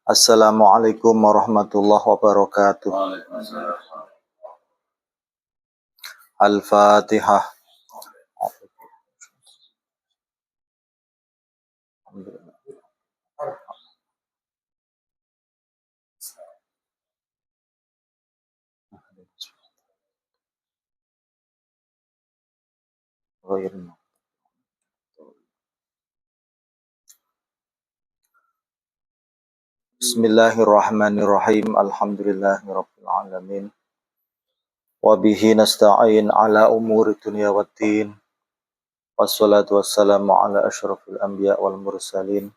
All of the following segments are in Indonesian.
Assalamualaikum warahmatullahi wabarakatuh. Al-Fatihah. Bismillahirrahmanirrahim. Alhamdulillahirabbil alamin. Wa bihi nasta'in ala umuri dunya waddin. Wassalatu wassalamu ala asyrafil anbiya wal mursalin.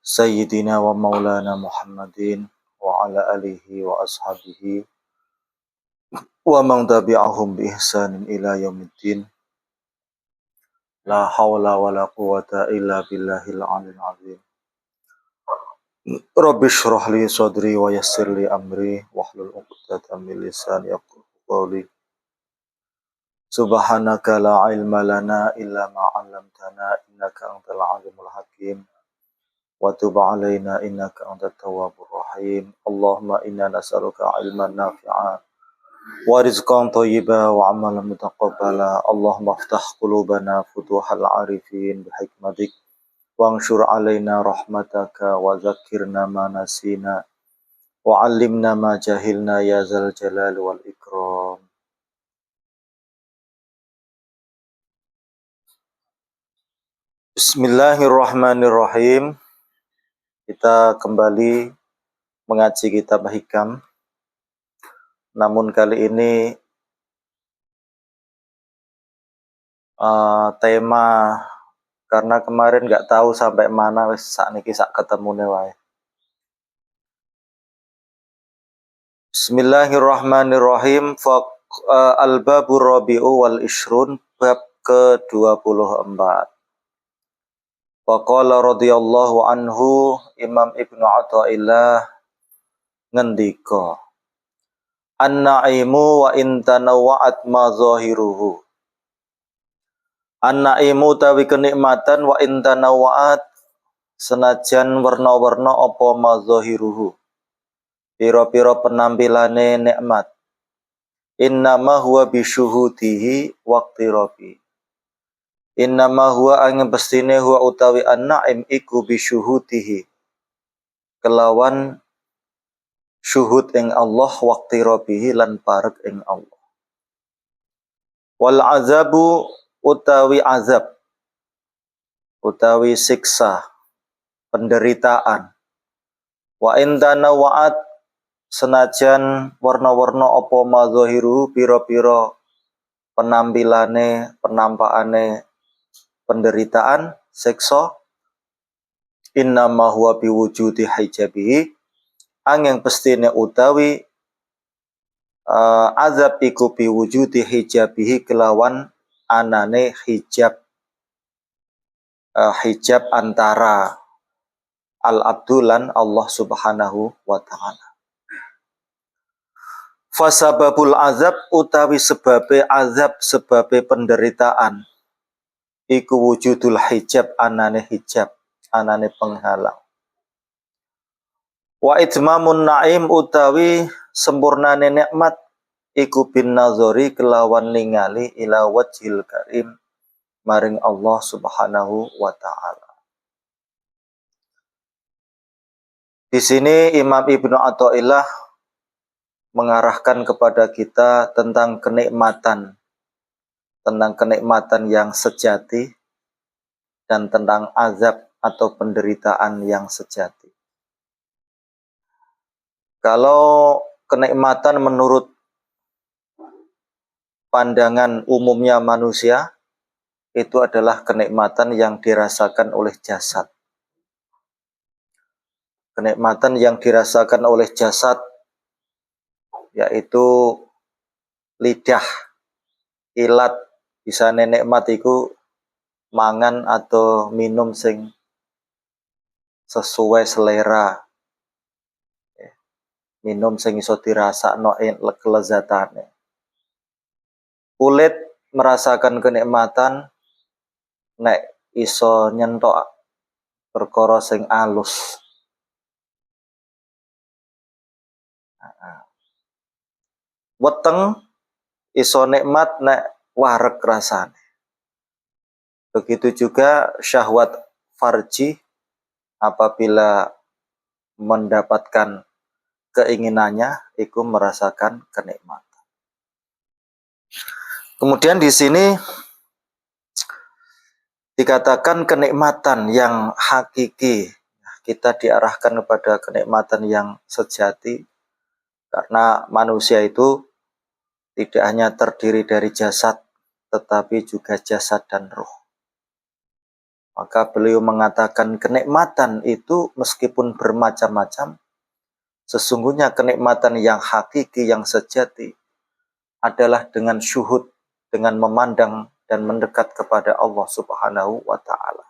Sayyidina wa maulana Muhammadin wa ala alihi wa ashabihi wa man tabi'ahum bi ihsanin ila yaumiddin. La haula wa la quwata illa billahil aliyil azim. Rabbi shrah li sadri wa yassir li amri wahlul 'uqdatam min lisani yafqahu qawli. Subhanaka la ilma lana illa ma 'allamtana innaka antal alimul hakim. Wa tub 'alaina innaka antat tawwabur rahim. Allahumma inna nas'aluka 'ilman nafi'a wa rizqan thayyiba wa 'amalan mutaqabbala. Allahumma iftah qulubana futuhal 'arifin bihikmatik. Wangshur alaina rahmataka wa zakirna ma nasina wa 'allimna ma jahilna ya zal jalali wal ikram. Bismillahirrahmanirrahim. Kita kembali mengaji kitab Hikam. Namun kali ini tema, karena kemarin nggak tahu sampai mana wis sakniki sak ketemune wae. Bismillahirrahmanirrahim. Al-babur rabi'u wal ishrun, bab ke-24. Waqala radhiyallahu anhu, Imam Ibnu Athaillah ngendika, An-na'imu wa in tanawwa'at ma zahiruhu. An-na'imu tawi kenikmatan wa in tanawwa'at, senajan warna-warna apa ma zahiruhu. Pira-pira penampilane nikmat. Innama huwa bisyuhudihi waqtirabi. Innama huwa angin pestine huwa utawi an-na'im iku bisyuhudihi, kelawan syuhud ing Allah, waqtirabihi lan parek ing Allah. Wal azabu utawi azab, utawi siksa, penderitaan. Wa in tanawwa'at, senajan warna-warna apa madzahiru pira-pira penampilane, penampakane penderitaan, siksa. Innama huwa biwujudi hijabihi, angin pestine utawi azab iku biwujudi hijabihi, kelawan anane hijab, hijab antara al-abdulan Allah subhanahu wa ta'ala. Fasababul azab utawi sebabe azab, sebabe penderitaan, iku wujudul hijab, anane hijab, anane penghalang. Wa itmamun na'im utawi sempurnane nikmat, iku bin nazari, kelawan ningali ila wajhil karim, maring Allah subhanahu wa ta'ala. Di sini Imam Ibnu Athaillah mengarahkan kepada kita tentang kenikmatan yang sejati dan tentang azab atau penderitaan yang sejati. Kalau kenikmatan menurut pandangan umumnya manusia, itu adalah kenikmatan yang dirasakan oleh jasad. Kenikmatan yang dirasakan oleh jasad yaitu lidah, ilat, bisa nikmat iku mangan atau minum sing sesuai selera, minum sing iso dirasakno kelezatane. Kulit merasakan kenikmatan nek iso nyentok perkara sing alus, Weteng iso nikmat nek wareg rasane. Begitu juga syahwat farji apabila mendapatkan keinginannya, itu merasakan kenikmatan. Kemudian di sini dikatakan kenikmatan yang hakiki. Kita diarahkan kepada kenikmatan yang sejati karena manusia itu tidak hanya terdiri dari jasad, tetapi juga jasad dan roh. Maka beliau mengatakan kenikmatan itu meskipun bermacam-macam, sesungguhnya kenikmatan yang hakiki, yang sejati adalah dengan syuhud, dengan memandang dan mendekat kepada Allah Subhanahu wa Ta'ala.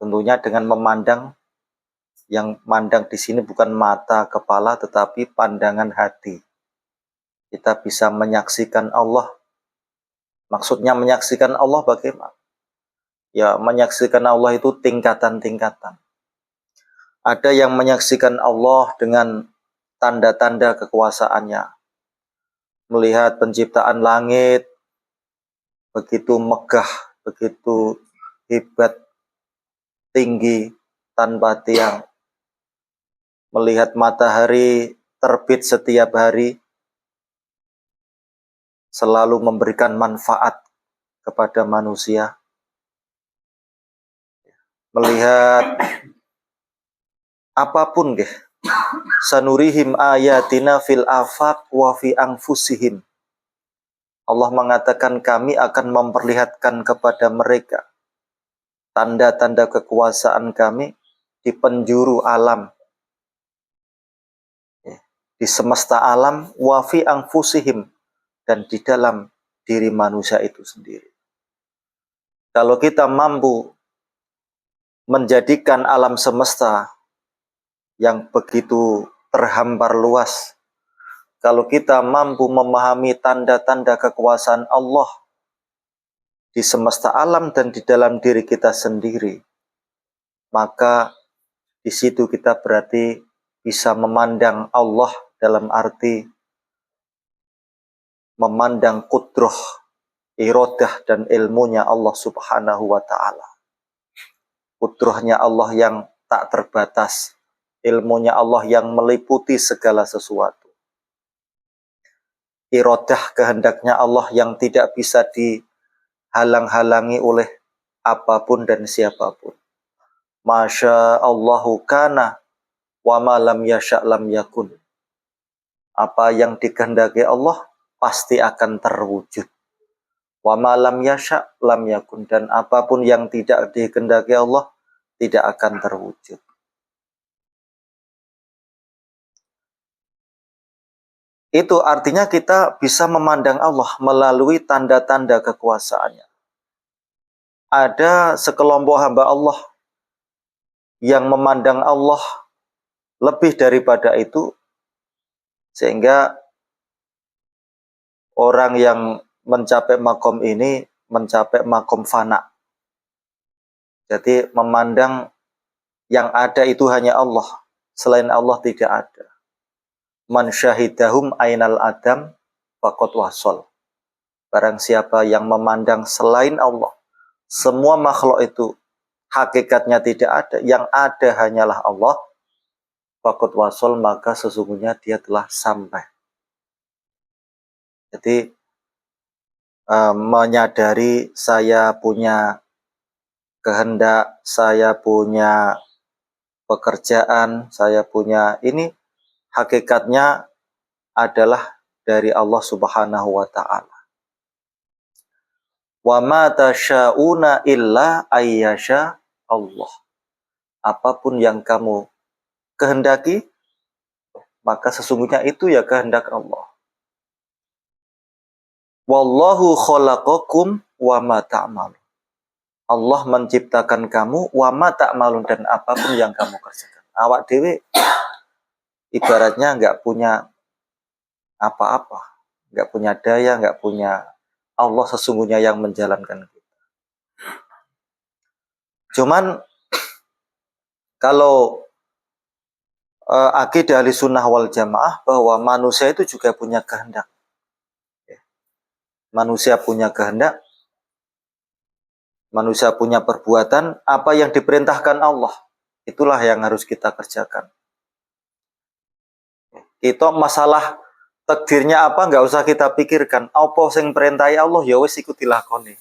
Tentunya dengan memandang, yang mandang di sini bukan mata, kepala, tetapi pandangan hati. Kita bisa menyaksikan Allah. Maksudnya menyaksikan Allah bagaimana? Ya, menyaksikan Allah itu tingkatan-tingkatan. Ada yang menyaksikan Allah dengan tanda-tanda kekuasaannya. Melihat penciptaan langit, begitu megah, begitu hebat, tinggi, tanpa tiang. Melihat matahari terbit setiap hari, selalu memberikan manfaat kepada manusia. Melihat apapun sanurihim ayatina fil afaq wa fi anfusihim. Allah mengatakan kami akan memperlihatkan kepada mereka tanda-tanda kekuasaan kami di penjuru alam, di semesta alam, wa fi anfusihim, dan di dalam diri manusia itu sendiri. Kalau kita mampu menjadikan alam semesta yang begitu terhampar luas, kalau kita mampu memahami tanda-tanda kekuasaan Allah di semesta alam dan di dalam diri kita sendiri, maka di situ kita berarti bisa memandang Allah dalam arti memandang kudrah, iradah dan ilmunya Allah Subhanahu wa Ta'ala. Kudrahnya Allah yang tak terbatas, ilmunya Allah yang meliputi segala sesuatu. Iradah kehendaknya Allah yang tidak bisa dihalang-halangi oleh apapun dan siapapun. Masya Allahu kana wa ma lam yasha' lam yakun. Apa yang dikehendaki Allah pasti akan terwujud. Wa ma lam yasha' lam yakun, dan apapun yang tidak dikehendaki Allah tidak akan terwujud. Itu artinya kita bisa memandang Allah melalui tanda-tanda kekuasaannya. Ada sekelompok hamba Allah yang memandang Allah lebih daripada itu, sehingga orang yang mencapai makom ini mencapai makom fana. Jadi memandang yang ada itu hanya Allah, selain Allah tidak ada. Man syahidahum ainal adam faqad wasol. Barang siapa yang memandang selain Allah, semua makhluk itu hakikatnya tidak ada, yang ada hanyalah Allah, faqad wasol, maka sesungguhnya dia telah sampai. Jadi menyadari saya punya kehendak, saya punya pekerjaan, saya punya ini, hakikatnya adalah dari Allah Subhanahu wa Ta'ala. Wa ma tasya'una illa ayyasha Allah. Apapun yang kamu kehendaki, maka sesungguhnya itu ya kehendak Allah. Wallahu khalaqakum wa ma ta'malun. Allah menciptakan kamu wa ma ta'malun, dan apapun yang kamu kerjakan. Awak dewe ibaratnya nggak punya apa-apa, nggak punya daya, nggak punya, Allah sesungguhnya yang menjalankan kita. Cuman kalau akidah ahli sunnah wal jamaah bahwa manusia itu juga punya kehendak. Manusia punya kehendak, manusia punya perbuatan, apa yang diperintahkan Allah, itulah yang harus kita kerjakan. Itu masalah takdirnya apa nggak usah kita pikirkan. Apa sing perintahi Allah ya wis iku dilakoni.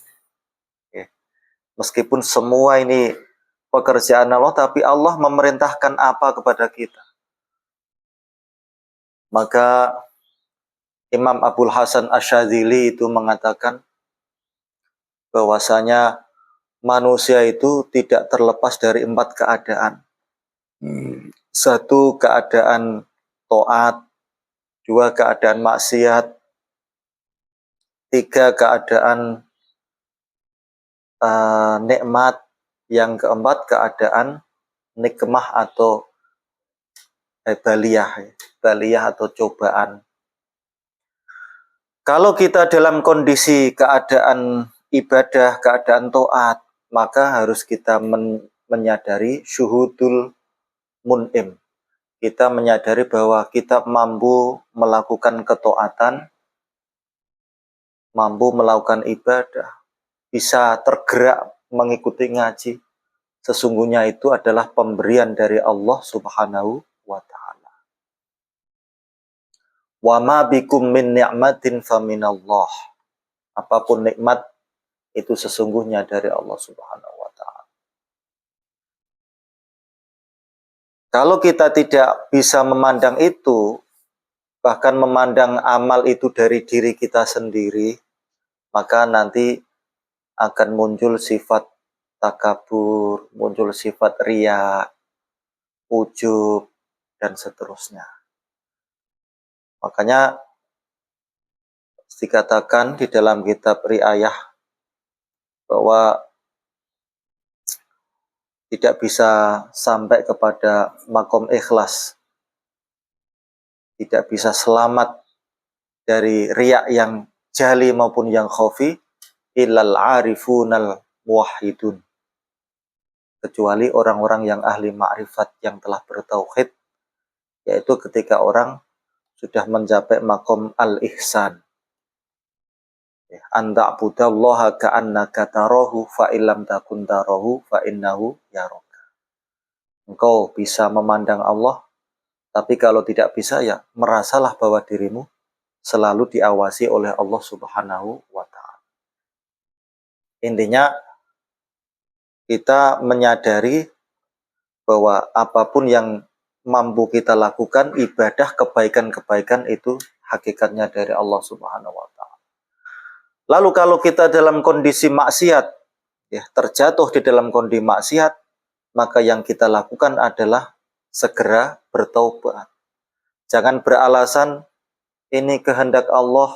Meskipun semua ini pekerjaan Allah, tapi Allah memerintahkan apa kepada kita. Maka Imam Abul Hasan Asyadzili itu mengatakan bahwasanya manusia itu tidak terlepas dari 4 keadaan. 1 keadaan taat, 2 keadaan maksiat, 3 keadaan nikmat, yang keempat keadaan nikmah atau baliyah atau cobaan. Kalau kita dalam kondisi keadaan ibadah, keadaan taat, maka harus kita menyadari syuhudul mun'im. Kita menyadari bahwa kita mampu melakukan ketaatan, mampu melakukan ibadah, bisa tergerak mengikuti ngaji. Sesungguhnya itu adalah pemberian dari Allah Subhanahu wa ta'ala. Wa ma bikum min ni'matin faminallah. Apapun nikmat itu sesungguhnya dari Allah Subhanahu wa ta'ala. Kalau kita tidak bisa memandang itu, bahkan memandang amal itu dari diri kita sendiri, maka nanti akan muncul sifat takabur, muncul sifat riya, ujub, dan seterusnya. Makanya dikatakan di dalam kitab Riayah bahwa tidak bisa sampai kepada makom ikhlas, tidak bisa selamat dari riya yang jali maupun yang khafi, illal arifunal muwahhidun, kecuali orang-orang yang ahli ma'rifat yang telah bertauhid, yaitu ketika orang sudah mencapai makom al-ihsan. Anta budallaha ka'annaka tarahu fa illam takun tarahu fa innahu yaraka. Engkau bisa memandang Allah, tapi kalau tidak bisa ya merasalah bahwa dirimu selalu diawasi oleh Allah Subhanahu wa ta'ala. Intinya kita menyadari bahwa apapun yang mampu kita lakukan, ibadah, kebaikan-kebaikan itu hakikatnya dari Allah Subhanahu wa ta'ala. Lalu kalau kita dalam kondisi maksiat, ya, terjatuh di dalam kondisi maksiat, maka yang kita lakukan adalah segera bertaubat. Jangan beralasan ini kehendak Allah,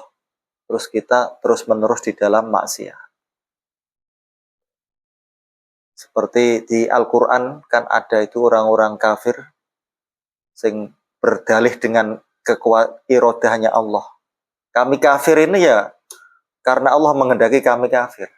terus kita terus-menerus di dalam maksiat. Seperti di Al-Quran kan ada itu orang-orang kafir sing berdalih dengan irodahnya Allah. Kami kafir ini ya karena Allah menghendaki kami kafir.